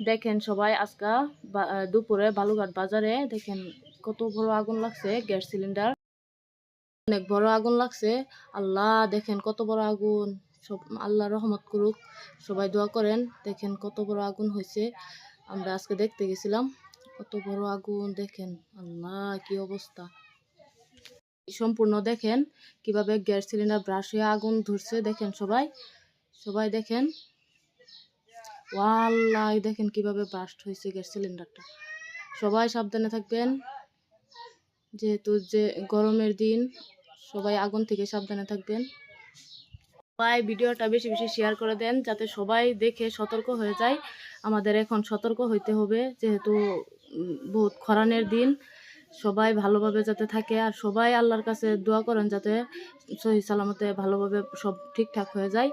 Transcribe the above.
দেখেন সবাই আজকা দুপুরে বালুঘাট বাজারে দেখেন কত বড় আগুন লাগছে। গ্যাস সিলিন্ডার অনেক বড় আগুন লাগছে। আল্লাহ দেখেন কত বড় আগুন। সব আল্লাহ রহমত করুক, সবাই দোয়া করেন। দেখেন কত বড় আগুন হয়েছে। আমরা আজকে দেখতে গেছিলাম, কত বড় আগুন দেখেন। আল্লাহ কি অবস্থা। সম্পূর্ণ দেখেন কিভাবে গ্যাস সিলিন্ডার ব্রাশ হয়ে আগুন ধরছে। দেখেন সবাই সবাই দেখেন, আল্লাহ দেখেন কিভাবে ব্রাস্ট হয়েছে গ্যাস সিলিন্ডারটা। সবাই সাবধানে থাকবেন, যেহেতু যে গরমের দিন, সবাই আগুন থেকে সাবধানে থাকবেন। সবাই ভিডিওটা বেশি বেশি শেয়ার করে দেন, যাতে সবাই দেখে সতর্ক হয়ে যায়। আমাদের এখন সতর্ক হইতে হবে, যেহেতু বহুত খরানের দিন। সবাই ভালোভাবে যাতে থাকে, আর সবাই আল্লাহর কাছে দোয়া করেন যাতে সহি সালামতে ভালোভাবে সব ঠিকঠাক হয়ে যায়।